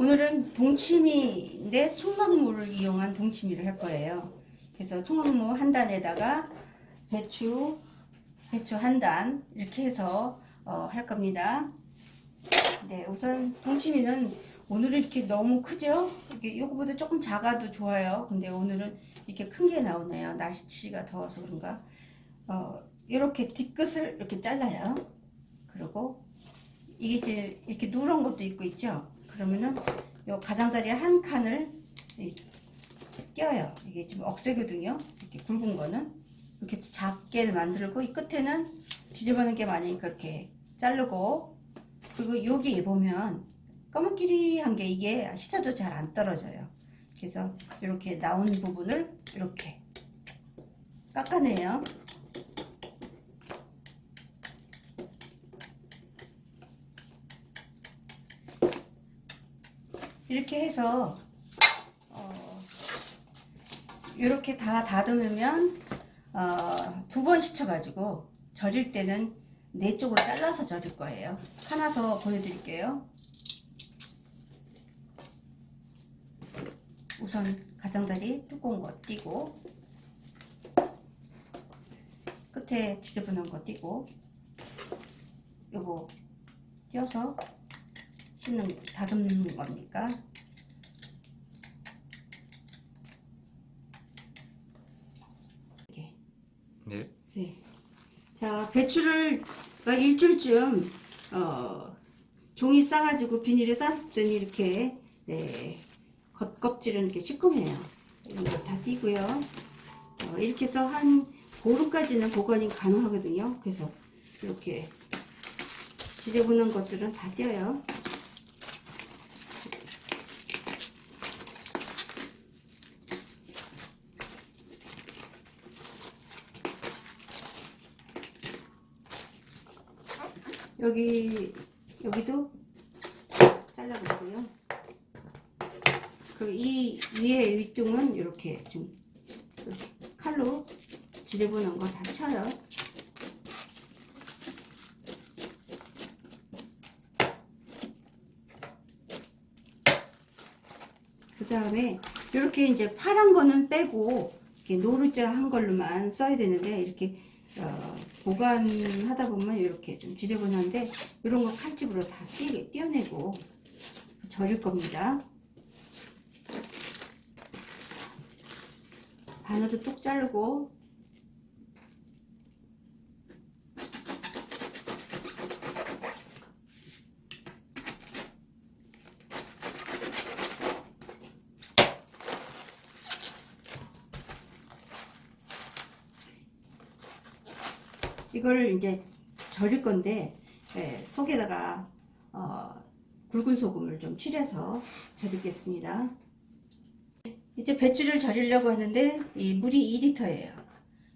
오늘은 동치미인데 총각무를 이용한 동치미를 할 거예요. 그래서 총각무 한 단에다가 배추 한 단 이렇게 해서 할 겁니다. 네, 우선 동치미는 오늘은 이렇게 너무 크죠? 이게 요거보다 조금 작아도 좋아요. 근데 오늘은 이렇게 큰 게 나오네요. 날씨가 더워서 그런가. 이렇게 뒤끝을 이렇게 잘라요. 그리고 이게 이제 이렇게 누런 것도 있고 있죠. 그러면은 요 가장자리 한 칸을 껴요. 이게 좀 억세거든요. 이렇게 굵은 거는 이렇게 작게 만들고 이 끝에는 뒤집어놓은 게 많으니까 이렇게 자르고, 그리고 여기 보면 까맣기리한 게 이게 시차도 잘 안 떨어져요. 그래서 이렇게 나온 부분을 이렇게 깎아내요. 이렇게 해서 이렇게 다 다듬으면 2번 씻어가지고 절일 때는 4쪽으로 잘라서 절일 거예요. 하나 더 보여드릴게요. 우선 가장자리 두꺼운 거 띄고, 끝에 지저분한 거 띄고, 요거 띄어서 다듬는 겁니까? 이렇게. 네. 네. 자, 배추를 일주일쯤 종이 싸가지고 비닐에 쌌더니 이렇게, 네, 겉껍질은 이렇게 시큼해요. 이런 거 다 띄고요. 이렇게 해서 한 보름까지는 보관이 가능하거든요. 그래서 이렇게 지저분한 것들은 다 떼어요. 여기도 잘라보고요. 그리고 이 위에 윗둥은 이렇게 좀 칼로 지저분한 거 다 쳐요. 그 다음에 이렇게 이제 파란 거는 빼고 이렇게 노루자 한 걸로만 써야 되는데, 이렇게 보관하다 보면 이렇게 좀 지저분한데 이런 거 칼집으로 다 떼어내고 절일 겁니다. 반으로 뚝 자르고, 이걸 이제 절일 건데, 속에다가 굵은 소금을 좀 칠해서 절이겠습니다. 이제 배추를 절이려고 하는데 이 물이 2리터예요.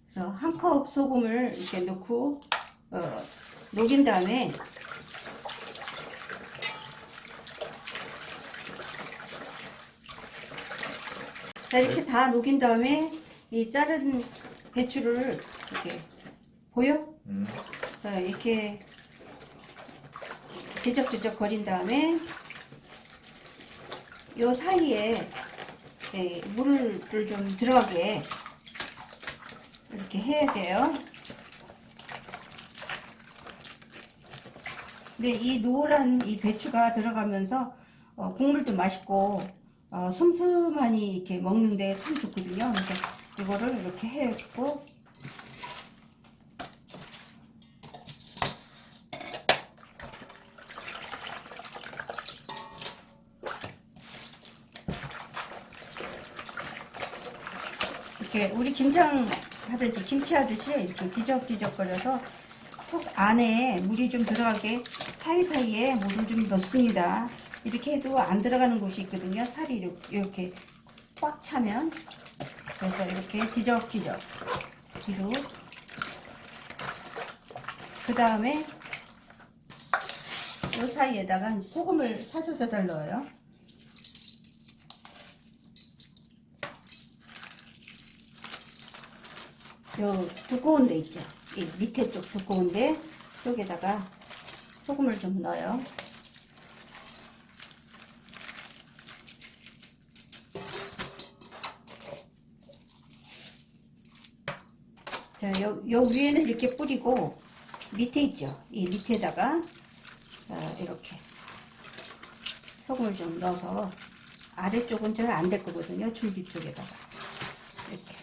그래서 한 컵 소금을 이렇게 넣고 녹인 다음에 자, 이렇게 다 녹인 다음에 이 자른 배추를 이렇게 보여? 이렇게 뒤적뒤적 거린 다음에 요 사이에 물을 좀 들어가게 이렇게 해야 돼요. 근데 이 노란 이 배추가 들어가면서 국물도 맛있고 슴슴하니 이렇게 먹는데 참 좋거든요. 그래서 이거를 이렇게 해고, 이렇게 우리 김장 하듯이 김치 하듯이 이렇게 뒤적뒤적거려서 속 안에 물이 좀 들어가게 사이사이에 물을 좀 넣습니다. 이렇게 해도 안 들어가는 곳이 있거든요. 살이 이렇게 꽉 차면. 그래서 이렇게 뒤적뒤적 뒤로. 그 다음에 이 사이에다가 소금을 살살 넣어요. 요 두꺼운 데 있죠. 이 밑에 쪽 두꺼운 데 쪽에다가 소금을 좀 넣어요. 자, 요 위에는 이렇게 뿌리고 밑에 있죠. 이 밑에다가 이렇게 소금을 좀 넣어서 아래쪽은 잘 안 될 거거든요. 줄기 쪽에다가 이렇게.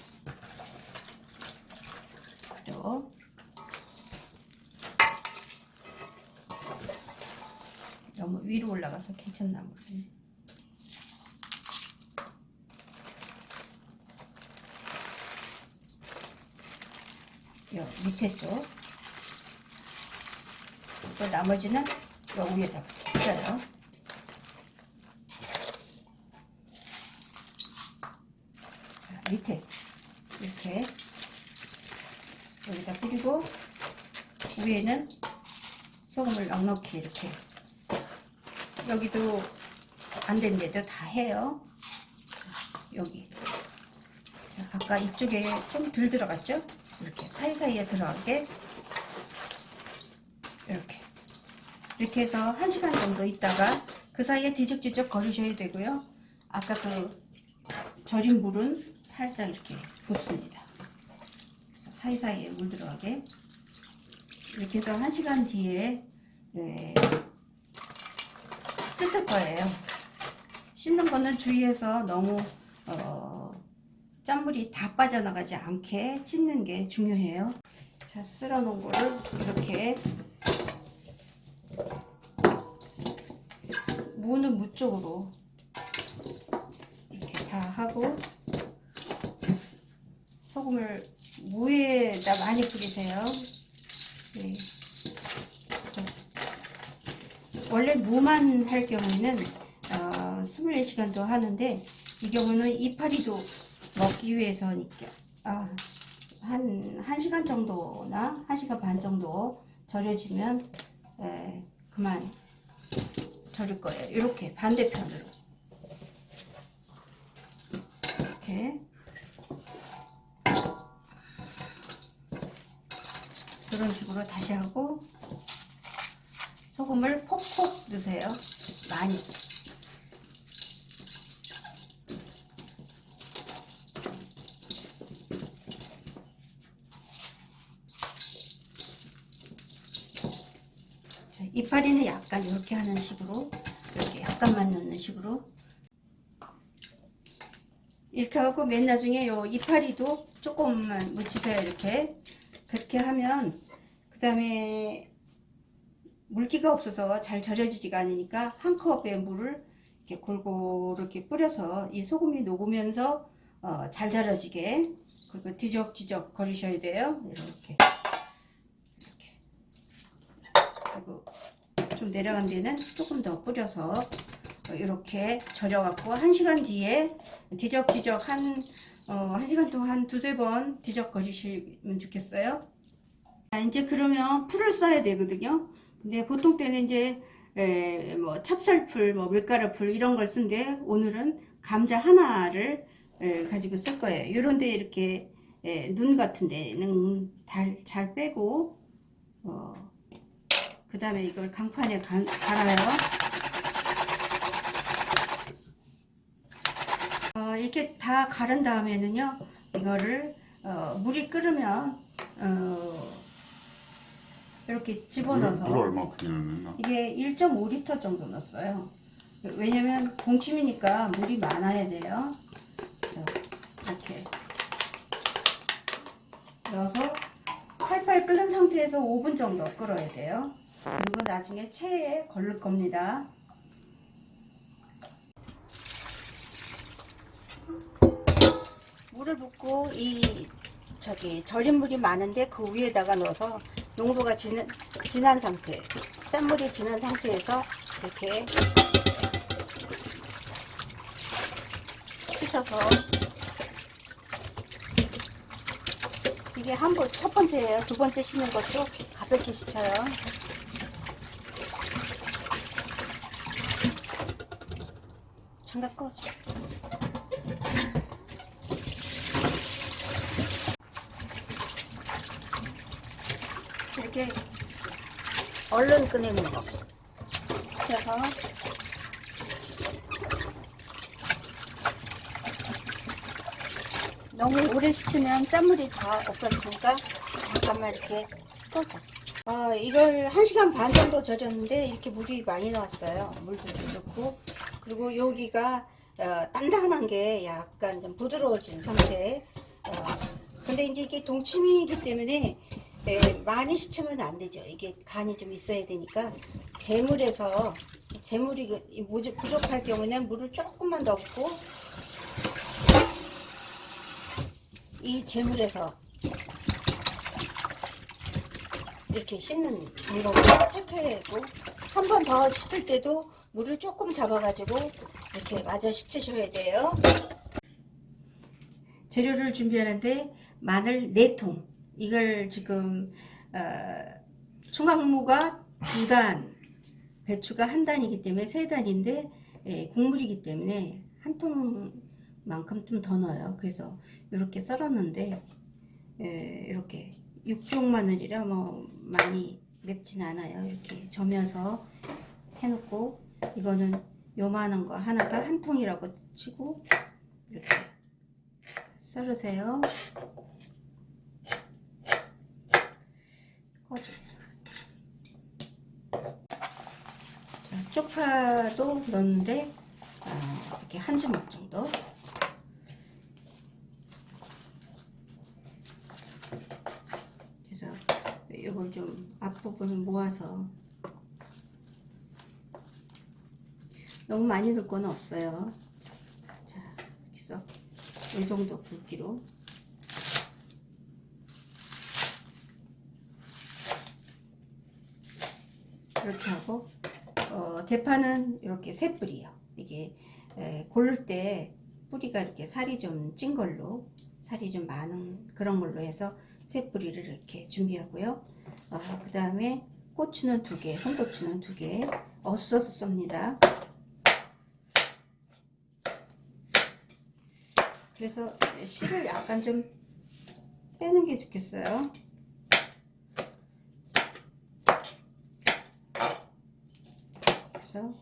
그리고 너무 위로 올라가서 괜찮나 모르겠네. 요 밑에 쪽. 또 나머지는 요 위에다가 뿌려요. 밑에 이렇게 여기다 뿌리고 위에는 소금을 넉넉히 이렇게. 여기도 안 된 데도 다 해요. 여기. 자, 아까 이쪽에 좀 덜 들어갔죠? 이렇게 사이사이에 들어가게 이렇게 해서 1시간 정도 있다가 그 사이에 뒤적뒤적 거리셔야 되고요. 아까 그 절인 물은 살짝 이렇게 붓습니다. 사이사이에 물 들어가게 이렇게 해서 1시간 뒤에 씻을 거예요. 씻는 거는 주의해서 너무 짠물이 다 빠져나가지 않게 씻는 게 중요해요. 자, 쓸어 놓은 거를 이렇게 무는 무 쪽으로 이렇게 다 하고 소금을 무에다 많이 뿌리세요. 네. 원래 무만 할 경우에는 24시간도 하는데 이 경우는 이파리도 먹기 위해서니까 한 1시간 정도나 1시간 반 정도 절여지면 그만 절일 거예요. 이렇게 반대편으로 이렇게 그런 식으로 다시 하고 소금을 콕콕 넣으세요. 많이. 자, 이파리는 약간 이렇게 하는 식으로 이렇게 약간만 넣는 식으로 이렇게 하고 맨 나중에 요 이파리도 조금만 묻히세요. 이렇게 그렇게 하면 그 다음에 물기가 없어서 잘 절여지지가 않으니까 한 컵의 물을 이렇게 골고루 이렇게 뿌려서 이 소금이 녹으면서 잘 절여지게 그리고 뒤적뒤적 거리셔야 돼요. 이렇게 그리고 좀 내려간 데는 조금 더 뿌려서 이렇게 절여갖고 1시간 뒤에 뒤적뒤적 한 1시간 동안 한 2~3번 뒤적 거리시면 좋겠어요. 자, 이제 그러면 풀을 써야 되거든요. 근데 보통 때는 이제 뭐 찹쌀풀, 뭐 밀가루풀 이런 걸 쓰는데 오늘은 감자 하나를 가지고 쓸 거예요. 이런데 이렇게 눈 같은 데는 잘 빼고 그 다음에 이걸 강판에 갈아요. 이렇게 다 갈은 다음에는요, 이거를 물이 끓으면 이렇게 집어넣어서 물 얼마큼 넣나? 이게 1.5리터 정도 넣었어요. 왜냐면 동치미니까 물이 많아야 돼요. 이렇게 넣어서 팔팔 끓는 상태에서 5분 정도 끓어야 돼요. 그리고 나중에 체에 걸릴 겁니다. 물을 붓고 이 절인 물이 많은데 그 위에다가 넣어서 농도가 진한 상태, 짠물이 진한 상태에서 이렇게 씻어서 이게 첫 번째예요. 두 번째 씻는 것도 가볍게 씻어요. 장갑 꺼줘. 이렇게 얼른 꺼내는 거. 그래서 너무 오래 식히면 짠물이 다 없어지니까 잠깐만 이렇게 꺼줘. 이걸 1시간 반 정도 절였는데 이렇게 물이 많이 나왔어요. 물도 좀 넣고, 그리고 여기가 단단한 게 약간 좀 부드러워진 상태. 근데 이제 이게 동치미이기 때문에 많이 식히면 안 되죠. 이게 간이 좀 있어야 되니까 재물이 부족할 경우는 물을 조금만 넣고 이 재물에서 이렇게 씻는 방법을 택하고, 한 번 더 씻을 때도 물을 조금 잡아가지고 이렇게 마저 씻으셔야 돼요. 재료를 준비하는데 마늘 4통, 이걸 지금 총각무가 2단, 배추가 1단이기 때문에 3단인데 국물이기 때문에 한 통만큼 좀 더 넣어요. 그래서 이렇게 썰었는데 이렇게 육종 마늘이라 뭐 많이 맵진 않아요. 이렇게 저며서 해놓고, 이거는 요만한 거 하나가 한 통이라고 치고 이렇게 썰으세요. 자, 쪽파도 넣는데 이렇게 한 주먹 정도. 그래서 이걸 좀 앞부분을 모아서, 너무 많이 넣을 건 없어요. 자, 이렇게 해서 이 정도 굵기로. 이렇게 하고, 대파는 이렇게 3뿌리요. 이게 고를 때 뿌리가 이렇게 살이 좀 찐 걸로, 살이 좀 많은 그런 걸로 해서 3뿌리를 이렇게 준비하고요. 그 다음에 고추는 2개, 홍고추는 2개, 어슷어서 씁니다. 그래서 씨를 약간 좀 빼는 게 좋겠어요. 그래서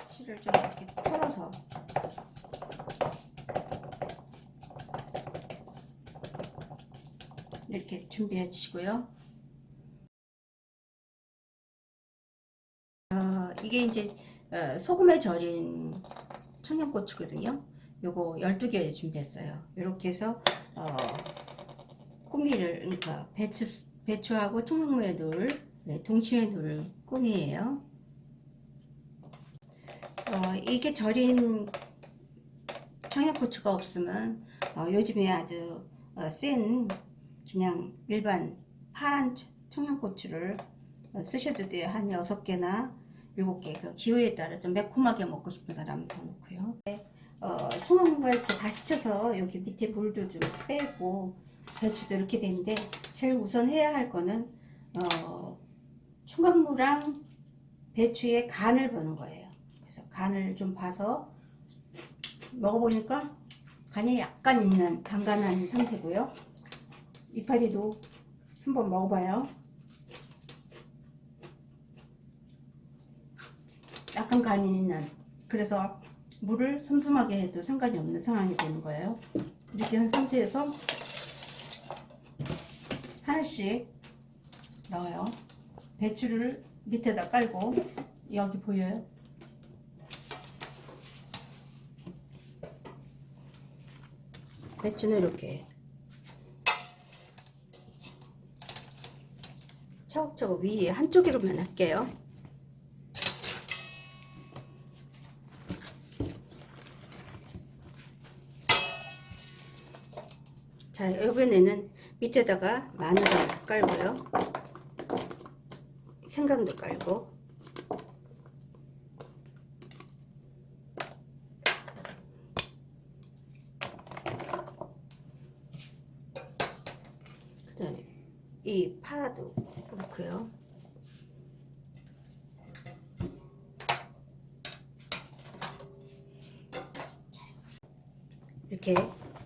씨를 좀 이렇게 털어서 이렇게 준비해 주시고요. 이게 이제 소금에 절인 청양고추거든요. 요거 12개 준비했어요. 이렇게 해서 꾸미를, 그러니까 배추하고 총각무에 넣을, 동치미에 넣을 꾸미예요. 이게 절인 청양고추가 없으면 요즘에 아주 센 그냥 일반 파란 청양고추를 쓰셔도 돼요. 한 6개나 7개, 그 기호에 따라 좀 매콤하게 먹고 싶은 사람은 더 넣고요. 총각무가 이렇게 다 식혀서 여기 밑에 물도 좀 빼고 배추도 이렇게 되는데, 제일 우선 해야 할 거는 총각무랑 배추에 간을 보는 거예요. 그래서 간을 좀 봐서 먹어보니까 간이 약간 있는 단간한 상태고요. 이파리도 한번 먹어봐요. 약간 간이 있는, 그래서 물을 슴슴하게 해도 상관이 없는 상황이 되는 거예요. 이렇게 한 상태에서 하나씩 넣어요. 배추를 밑에다 깔고, 여기 보여요? 배추는 이렇게 차곡차곡 위에 한쪽으로만 할게요. 자, 이번에는 밑에다가 마늘을 깔고요. 생강도 깔고, 그 다음에 이 파도 넣고요. 이렇게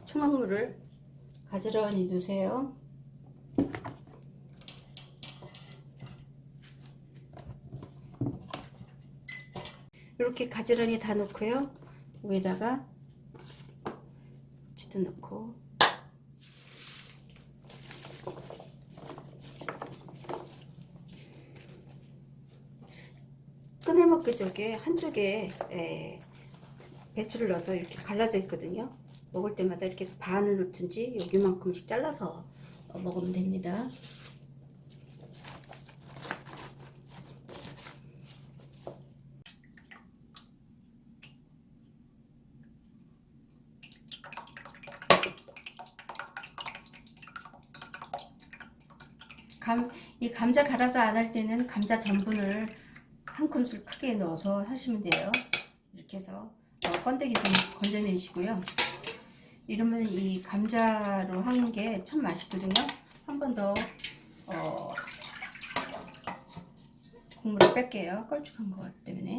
총각무를 가지런히 넣으세요. 이렇게 가지런히 다 넣고요. 위에다가 고추도 넣고, 먹기 쪽에 한쪽에 배추를 넣어서 이렇게 갈라져 있거든요. 먹을 때마다 이렇게 반을 넣든지 여기만큼씩 잘라서 먹으면 됩니다. 이 감자 갈아서 안 할 때는 감자 전분을 한 큰술 크게 넣어서 하시면 돼요. 이렇게 해서 건더기 좀 건져내시고요. 이러면 이 감자로 하는 게 참 맛있거든요. 한 번 더 국물을 뺄게요. 걸쭉한 것 때문에.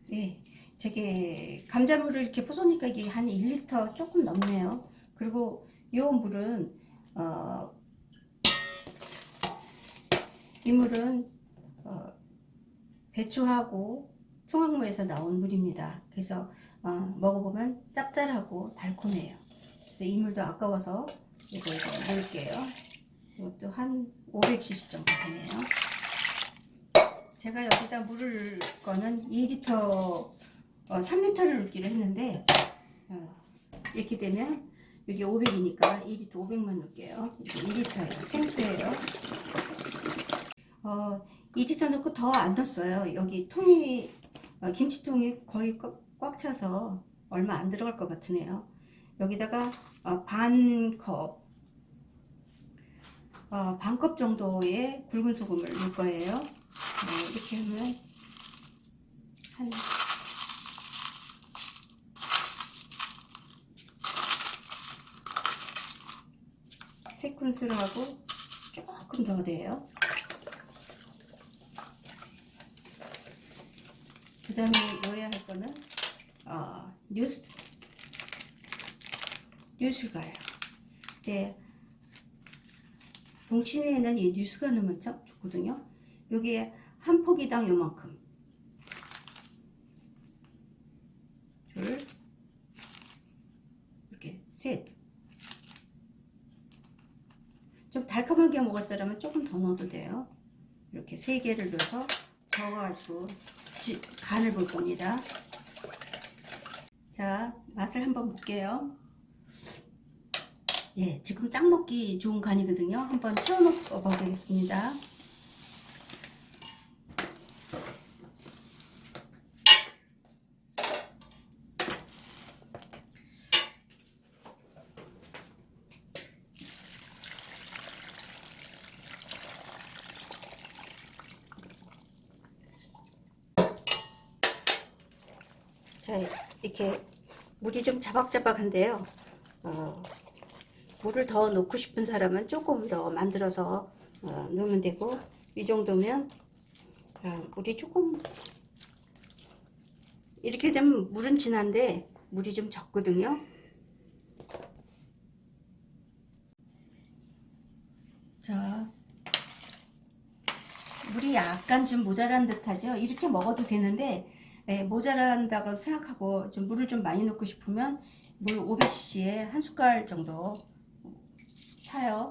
네, 저게 감자물을 이렇게 부으니까 이게 한 1리터 조금 넘네요. 그리고 이 물은 이 물은 배추하고 총각무에서 나온 물입니다. 그래서 먹어보면 짭짤하고 달콤해요. 그래서 이 물도 아까워서 이거 넣을게요. 이것도 한 500cc 정도 되네요. 제가 여기다 물을 거는 2리터 3리터를 넣기로 했는데 이렇게 되면 여기 500이니까 2리터 500만 넣을게요. 이게 2리터예요. 생수예요. 2리터 넣고 더 안 넣었어요. 여기 통이 김치통이 거의 꽉 차서 얼마 안 들어갈 것 같으네요. 여기다가 반컵 정도의 굵은 소금을 넣을 거예요. 이렇게 하면 한 3큰술하고 조금 더 돼요. 그 다음에 넣어야 할 거는 뉴스가요. 네, 동치미에는 이 뉴스가 넣으면 참 좋거든요. 여기에 한 포기당 요만큼, 둘, 이렇게 셋. 좀 달콤하게 먹을 사람은 조금 더 넣어도 돼요. 이렇게 3개를 넣어서 저어가지고 간을 볼 겁니다. 자, 맛을 한번 볼게요. 예, 지금 딱 먹기 좋은 간이거든요. 한번 채워놓고 보겠습니다. 자, 이렇게 물이 좀 자박자박한데요. 물을 더 넣고 싶은 사람은 조금 더 만들어서 넣으면 되고, 이 정도면 물이 조금, 이렇게 되면 물은 진한데 물이 좀 적거든요. 자, 물이 약간 좀 모자란 듯 하죠. 이렇게 먹어도 되는데 모자란다고 생각하고 좀 물을 좀 많이 넣고 싶으면 물 500cc에 한 숟갈 정도 타요.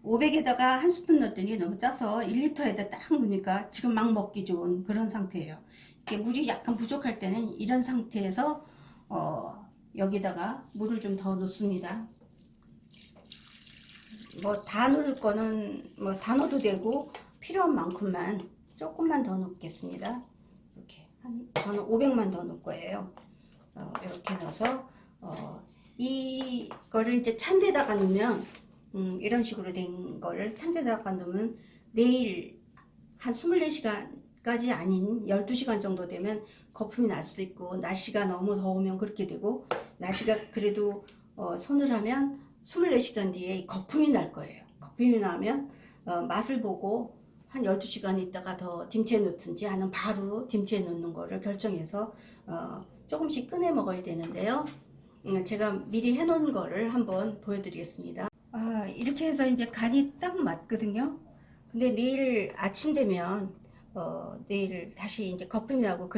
500에다가 한 스푼 넣었더니 너무 짜서 1리터에다 딱 넣으니까 지금 막 먹기 좋은 그런 상태예요. 이렇게 물이 약간 부족할 때는 이런 상태에서 여기다가 물을 좀 더 넣습니다. 뭐 다 넣을 거는 뭐 다 넣어도 되고 필요한 만큼만 조금만 더 넣겠습니다. 이렇게 저는 500만 더 넣을 거예요. 이렇게 넣어서 이거를 이제 찬 데다가 넣으면 이런 식으로 된 거를 찬 데다가 넣으면 내일 한 24시간까지 아닌 12시간 정도 되면 거품이 날 수 있고, 날씨가 너무 더우면 그렇게 되고, 날씨가 그래도 서늘하면 24시간 뒤에 거품이 날 거예요. 거품이 나면 맛을 보고 한 12시간 있다가 더 김치에 넣든지 하는 바로 김치에 넣는 거를 결정해서 조금씩 꺼내 먹어야 되는데요. 제가 미리 해 놓은 거를 한번 보여드리겠습니다. 이렇게 해서 이제 간이 딱 맞거든요. 근데 내일 아침 되면 내일 다시 이제 거품이 나고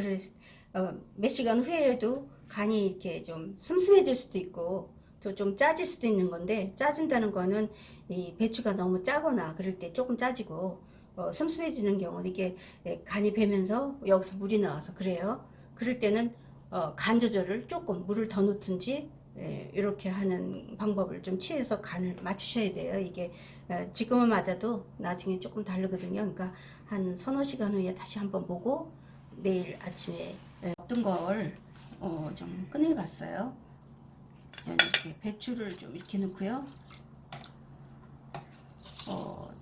몇 시간 후에라도 간이 이렇게 좀 슴슴해질 수도 있고 또 좀 짜질 수도 있는 건데, 짜진다는 거는 이 배추가 너무 짜거나 그럴 때 조금 짜지고, 슴슴해지는 경우는 이게 간이 배면서 여기서 물이 나와서 그래요. 그럴 때는 간 조절을 조금 물을 더 넣든지 이렇게 하는 방법을 좀 취해서 간을 맞추셔야 돼요. 이게 지금은 맞아도 나중에 조금 다르거든요. 그러니까 한 서너 시간 후에 다시 한번 보고 내일 아침에 어떤 걸 좀 꺼내봤어요. 저는 이렇게 배추를 좀 이렇게 넣고요.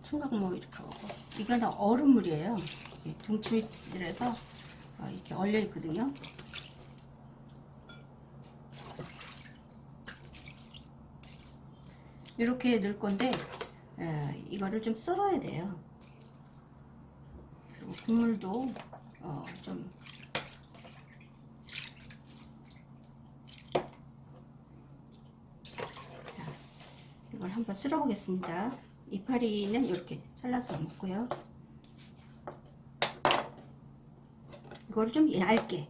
총각모 이렇게 하고, 이거는 얼음물이에요. 동치미들에서 이렇게 얼려 있거든요. 이렇게 넣을 건데 이거를 좀 썰어야 돼요. 그리고 국물도 좀 이걸 한번 썰어 보겠습니다. 이파리는 이렇게 잘라서 먹고요. 이거를 좀 얇게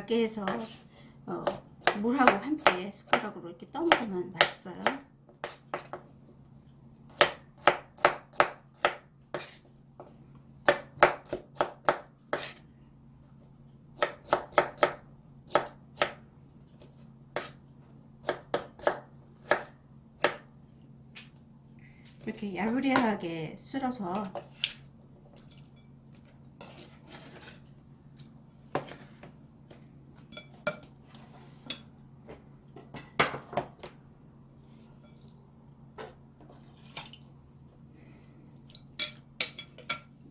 해서 물하고 함께 숟가락으로 이렇게 떠먹으면 맛있어요. 이렇게 야무리하게 쓸어서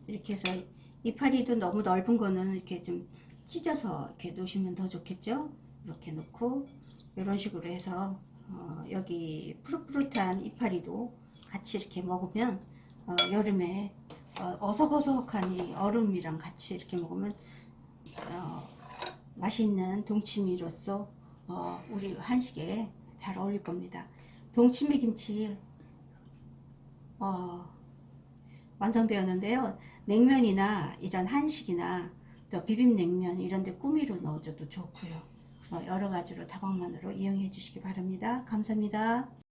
이렇게 해서, 이파리도 너무 넓은 거는 이렇게 좀 찢어서 이렇게 놓으시면 더 좋겠죠. 이렇게 놓고 이런 식으로 해서 여기 푸릇푸릇한 이파리도 같이 이렇게 먹으면 여름에 어석어석한 이 얼음이랑 같이 이렇게 먹으면 맛있는 동치미로서 우리 한식에 잘 어울릴 겁니다. 동치미 김치 완성되었는데요. 냉면이나 이런 한식이나 또 비빔냉면 이런 데 꾸미로 넣어줘도 좋고요. 여러 가지로 다방면으로 이용해 주시기 바랍니다. 감사합니다.